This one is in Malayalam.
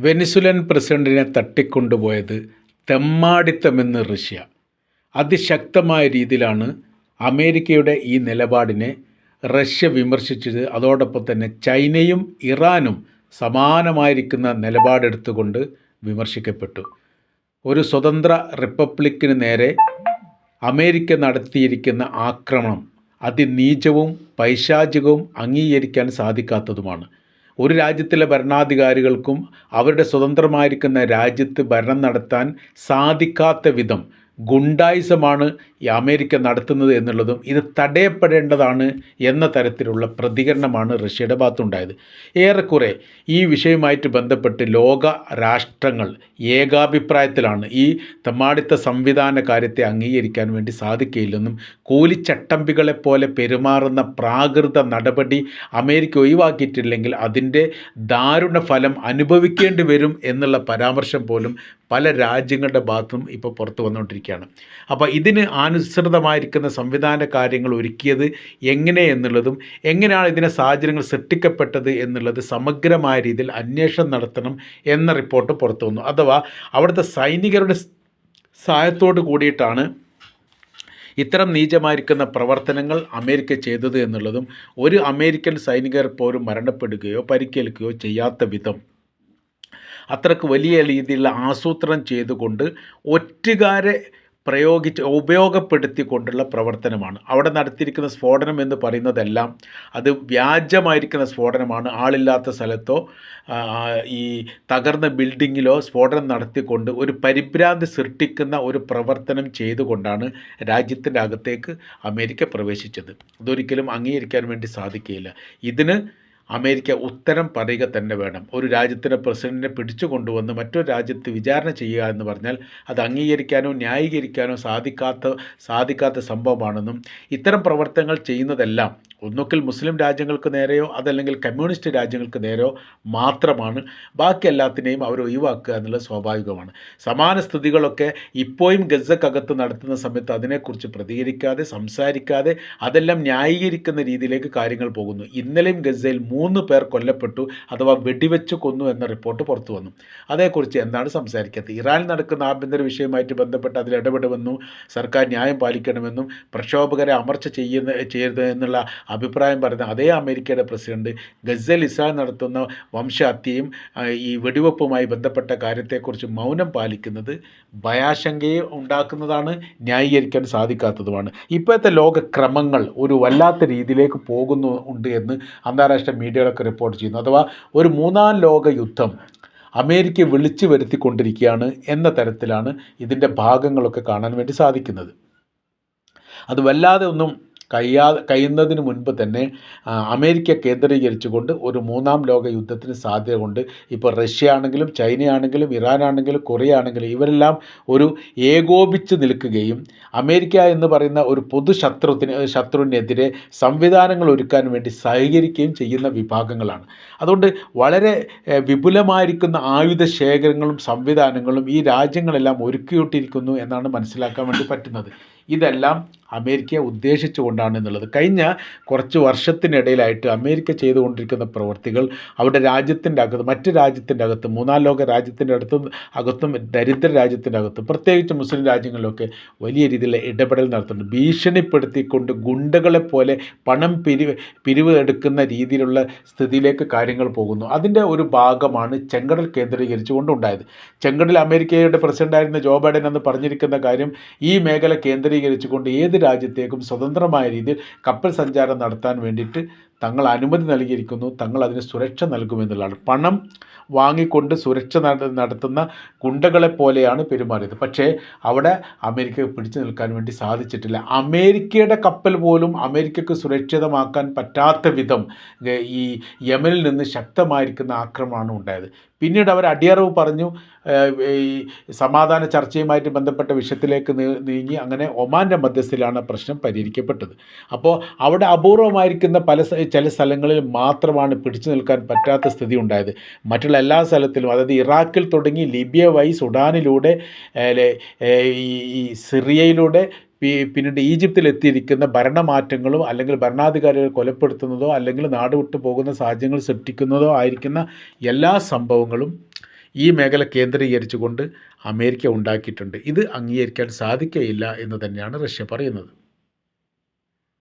വെനിസുലൻ പ്രസിഡന്റിനെ തട്ടിക്കൊണ്ടുപോയത് തെമ്മാടിത്തമെന്ന് റഷ്യ. അതിശക്തമായ രീതിയിലാണ് അമേരിക്കയുടെ ഈ നിലപാടിനെ റഷ്യ വിമർശിച്ചത്. അതോടൊപ്പം തന്നെ ചൈനയും ഇറാനും സമാനമായിരിക്കുന്ന നിലപാടെടുത്തുകൊണ്ട് വിമർശിക്കപ്പെട്ടു. ഒരു സ്വതന്ത്ര റിപ്പബ്ലിക്കിന് നേരെ അമേരിക്ക നടത്തിയിരിക്കുന്ന ആക്രമണം അതിനീചവും പൈശാചികവും അംഗീകരിക്കാൻ സാധിക്കാത്തതുമാണ്. ഒരു രാജ്യത്തിലെ ഭരണാധികാരികൾക്കും അവരുടെ സ്വതന്ത്രമായിരിക്കുന്ന രാജ്യത്ത് ഭരണം നടത്താൻ സാധിക്കാത്ത വിധം ഗുണ്ടായിസമാണ് ഈ അമേരിക്ക നടത്തുന്നത് എന്നുള്ളതും ഇത് തടയപ്പെടേണ്ടതാണ് എന്ന തരത്തിലുള്ള പ്രതികരണമാണ് റഷ്യയുടെ ഭാഗത്തുണ്ടായത്. ഏറെക്കുറെ ഈ വിഷയവുമായിട്ട് ബന്ധപ്പെട്ട് ലോക രാഷ്ട്രങ്ങൾ ഏകാഭിപ്രായത്തിലാണ് ഈ തെമ്മാടിത്ത സംവിധാന കാര്യത്തെ അംഗീകരിക്കാൻ വേണ്ടി സാധിക്കില്ലെന്നും കൂലിച്ചട്ടമ്പികളെപ്പോലെ പെരുമാറുന്ന പ്രാകൃത നടപടി അമേരിക്ക ഒഴിവാക്കിയിട്ടില്ലെങ്കിൽ അതിൻ്റെ ദാരുണ ഫലം അനുഭവിക്കേണ്ടി വരും എന്നുള്ള പരാമർശം പോലും പല രാജ്യങ്ങളുടെ ഭാഗത്തും ഇപ്പോൾ പുറത്തു വന്നുകൊണ്ടിരിക്കുകയാണ്. അപ്പോൾ ഇതിന് അനുസൃതമായിരിക്കുന്ന സംവിധാന കാര്യങ്ങൾ ഒരുക്കിയത് എങ്ങനെയെന്നുള്ളതും എങ്ങനെയാണ് ഇതിനെ സാഹചര്യങ്ങൾ സൃഷ്ടിക്കപ്പെട്ടത് എന്നുള്ളത് സമഗ്രമായ രീതിയിൽ അന്വേഷണം നടത്തണം എന്ന റിപ്പോർട്ട് പുറത്തു വന്നു. അഥവാ അവിടുത്തെ സൈനികരുടെ സഹായത്തോട് കൂടിയിട്ടാണ് ഇത്തരം നീചമായിരിക്കുന്ന പ്രവർത്തനങ്ങൾ അമേരിക്ക ചെയ്തത് എന്നുള്ളതും ഒരു അമേരിക്കൻ സൈനികർ പോലും മരണപ്പെടുകയോ പരിക്കേൽക്കുകയോ ചെയ്യാത്ത വിധം അത്രക്ക് വലിയ രീതിയിലുള്ള ആസൂത്രണം ചെയ്തുകൊണ്ട് ഒറ്റുകാരെ ഉപയോഗപ്പെടുത്തിക്കൊണ്ടുള്ള പ്രവർത്തനമാണ്. അവിടെ നടത്തിയിരിക്കുന്ന സ്ഫോടനം എന്ന് പറയുന്നതെല്ലാം അത് വ്യാജമായിരിക്കുന്ന സ്ഫോടനമാണ്. ആളില്ലാത്ത സ്ഥലത്തോ ഈ തകർന്ന ബിൽഡിങ്ങിലോ സ്ഫോടനം നടത്തിക്കൊണ്ട് ഒരു പരിഭ്രാന്തി സൃഷ്ടിക്കുന്ന ഒരു പ്രവർത്തനം ചെയ്തുകൊണ്ടാണ് രാജ്യത്തിൻ്റെ അകത്തേക്ക് അമേരിക്ക പ്രവേശിച്ചത്. ഇതൊരിക്കലും അംഗീകരിക്കാൻ വേണ്ടി സാധിക്കുകയില്ല. ഇതിന് അമേരിക്ക ഉത്തരം പറയുക തന്നെ വേണം. ഒരു രാജ്യത്തിൻ്റെ പ്രസിഡന്റിനെ പിടിച്ചു കൊണ്ടുവന്ന് മറ്റൊരു രാജ്യത്ത് വിചാരണ ചെയ്യുക എന്ന് പറഞ്ഞാൽ അത് അംഗീകരിക്കാനോ ന്യായീകരിക്കാനോ സാധിക്കാത്ത സംഭവമാണെന്നും ഇത്തരം പ്രവർത്തനങ്ങൾ ചെയ്യുന്നതെല്ലാം ഒന്നുകിൽ മുസ്ലിം രാജ്യങ്ങൾക്ക് നേരെയോ അതല്ലെങ്കിൽ കമ്മ്യൂണിസ്റ്റ് രാജ്യങ്ങൾക്ക് നേരെയോ മാത്രമാണ്. ബാക്കി എല്ലാത്തിനെയും അവർ ഒഴിവാക്കുക എന്നുള്ളത് സ്വാഭാവികമാണ്. സമാന സ്ഥിതികളൊക്കെ ഇപ്പോഴും ഗസക്കകത്ത് നടത്തുന്ന സമയത്ത് അതിനെക്കുറിച്ച് പ്രതികരിക്കാതെ സംസാരിക്കാതെ അതെല്ലാം ന്യായീകരിക്കുന്ന രീതിയിലേക്ക് കാര്യങ്ങൾ പോകുന്നു. ഇന്നലെയും ഗസയിൽ 3 പേർ കൊല്ലപ്പെട്ടു അഥവാ വെടിവെച്ച് കൊന്നു എന്ന റിപ്പോർട്ട് പുറത്തു വന്നു. അതേക്കുറിച്ച് എന്താണ് സംസാരിക്കാത്തത്? ഇറാനിൽ നടക്കുന്ന ആഭ്യന്തര വിഷയമായിട്ട് ബന്ധപ്പെട്ട് അതിൽ ഇടപെടുമെന്നും സർക്കാർ ന്യായം പാലിക്കണമെന്നും പ്രക്ഷോഭകരെ അമർച്ച ചെയ്യരുത് എന്നുള്ള അഭിപ്രായം പറയുന്ന അതേ അമേരിക്കയുടെ പ്രസിഡന്റ് ഗസയിൽ ഇസ്രായേൽ നടത്തുന്ന വംശഹത്യയും ഈ വെടിവെപ്പുമായി ബന്ധപ്പെട്ട കാര്യത്തെക്കുറിച്ച് മൗനം പാലിക്കുന്നത് ഭയാശങ്കയെ ഉണ്ടാക്കുന്നതാണ്, ന്യായീകരിക്കാൻ സാധിക്കാത്തതുമാണ്. ഇപ്പോഴത്തെ ലോകക്രമങ്ങൾ ഒരു വല്ലാത്ത രീതിയിലേക്ക് പോകുന്നുണ്ട് എന്ന് അന്താരാഷ്ട്ര മീഡിയകളൊക്കെ റിപ്പോർട്ട് ചെയ്യുന്നു. അഥവാ ഒരു 3ാം ലോക യുദ്ധം അമേരിക്ക വിളിച്ചു വരുത്തിക്കൊണ്ടിരിക്കുകയാണ് എന്ന തരത്തിലാണ് ഇതിൻ്റെ ഭാഗങ്ങളൊക്കെ കാണാൻ വേണ്ടി സാധിക്കുന്നത്. അത് വല്ലാതെ ഒന്നും കഴിയുന്നതിന് മുൻപ് തന്നെ അമേരിക്ക കേന്ദ്രീകരിച്ചുകൊണ്ട് ഒരു 3ാം ലോക യുദ്ധത്തിന് സാധ്യത കൊണ്ട് ഇപ്പോൾ റഷ്യ ആണെങ്കിലും ചൈനയാണെങ്കിലും ഇറാനാണെങ്കിലും കൊറിയ ആണെങ്കിലും ഇവരെല്ലാം ഒരു ഏകോപിച്ച് നിൽക്കുകയും അമേരിക്ക എന്ന് പറയുന്ന ഒരു ശത്രുവിനെതിരെ സംവിധാനങ്ങൾ ഒരുക്കാൻ വേണ്ടി സഹകരിക്കുകയും ചെയ്യുന്ന വിഭാഗങ്ങളാണ്. അതുകൊണ്ട് വളരെ വിപുലമായിരിക്കുന്ന ആയുധ ശേഖരങ്ങളും സംവിധാനങ്ങളും ഈ രാജ്യങ്ങളെല്ലാം ഒരുക്കിയിട്ടിരിക്കുന്നു എന്നാണ് മനസ്സിലാക്കാൻ വേണ്ടി പറ്റുന്നത്. ഇതെല്ലാം അമേരിക്കയെ ഉദ്ദേശിച്ചുകൊണ്ടാണ് എന്നുള്ളത്. കഴിഞ്ഞ കുറച്ച് വർഷത്തിനിടയിലായിട്ട് അമേരിക്ക ചെയ്തുകൊണ്ടിരിക്കുന്ന പ്രവൃത്തികൾ അവിടെ രാജ്യത്തിൻ്റെ അകത്ത് മറ്റ് രാജ്യത്തിൻ്റെ അകത്ത് 3ാം ലോക രാജ്യത്തിൻ്റെ അകത്തും ദരിദ്ര രാജ്യത്തിൻ്റെ അകത്തും പ്രത്യേകിച്ച് മുസ്ലിം രാജ്യങ്ങളിലൊക്കെ വലിയ രീതിയിലുള്ള ഇടപെടൽ നടത്തുന്നുണ്ട്. ഭീഷണിപ്പെടുത്തിക്കൊണ്ട് ഗുണ്ടകളെപ്പോലെ പണം പിരിവ് എടുക്കുന്ന രീതിയിലുള്ള സ്ഥിതിയിലേക്ക് കാര്യങ്ങൾ പോകുന്നു. അതിൻ്റെ ഒരു ഭാഗമാണ് ചെങ്കടൽ കേന്ദ്രീകരിച്ചുകൊണ്ടുണ്ടായത്. ചെങ്കടൽ അമേരിക്കയുടെ പ്രസിഡൻ്റായിരുന്ന ജോ ബൈഡൻ എന്ന് പറഞ്ഞിരിക്കുന്ന കാര്യം ഈ മേഖല കേന്ദ്രീകരിച്ചുകൊണ്ട് ഏത് രാജ്യത്തേക്കും സ്വതന്ത്രമായ രീതിയിൽ കപ്പൽ സഞ്ചാരം നടത്താൻ വേണ്ടിയിട്ട് തങ്ങൾ അനുമതി നൽകിയിരിക്കുന്നു, തങ്ങൾ അതിന് സുരക്ഷ നൽകുമെന്നുള്ളതാണ്. പണം വാങ്ങിക്കൊണ്ട് സുരക്ഷ നടത്തുന്ന ഗുണ്ടകളെപ്പോലെയാണ് പെരുമാറിയത്. പക്ഷേ അവിടെ അമേരിക്ക പിടിച്ചു നിൽക്കാൻ വേണ്ടി സാധിച്ചിട്ടില്ല. അമേരിക്കയുടെ കപ്പൽ പോലും അമേരിക്കക്ക് സുരക്ഷിതമാക്കാൻ പറ്റാത്ത വിധം ഈ യമനിൽ നിന്ന് ശക്തമായിരിക്കുന്ന ആക്രമണമാണ് ഉണ്ടായത്. പിന്നീട് അവർ അടിയറവ് പറഞ്ഞു, ഈ സമാധാന ചർച്ചയുമായിട്ട് ബന്ധപ്പെട്ട വിഷയത്തിലേക്ക് നീങ്ങി അങ്ങനെ ഒമാൻ്റെ മധ്യസ്ഥയിലാണ് പ്രശ്നം പരിഹരിക്കപ്പെട്ടത്. അപ്പോൾ അവിടെ അപൂർവമായിരിക്കുന്ന ചില സ്ഥലങ്ങളിൽ മാത്രമാണ് പിടിച്ചു നിൽക്കാൻ പറ്റാത്ത സ്ഥിതി ഉണ്ടായത്. മറ്റുള്ള എല്ലാ സ്ഥലത്തിലും അതായത് ഇറാഖിൽ തുടങ്ങി ലിബിയ വഴി സുഡാനിലൂടെ ഈ സിറിയയിലൂടെ പിന്നീട് ഈജിപ്തിലെത്തിയിരിക്കുന്ന ഭരണമാറ്റങ്ങളും അല്ലെങ്കിൽ ഭരണാധികാരികൾ കൊലപ്പെടുത്തുന്നതോ അല്ലെങ്കിൽ നാട് വിട്ടു പോകുന്ന സാഹചര്യങ്ങൾ സൃഷ്ടിക്കുന്നതോ ആയിരിക്കുന്ന എല്ലാ സംഭവങ്ങളും ഈ മേഖല കേന്ദ്രീകരിച്ചുകൊണ്ട് അമേരിക്ക ഉണ്ടാക്കിയിട്ടുണ്ട്. ഇത് അംഗീകരിക്കാൻ സാധിക്കുകയില്ല എന്ന് തന്നെയാണ് റഷ്യ പറയുന്നത്.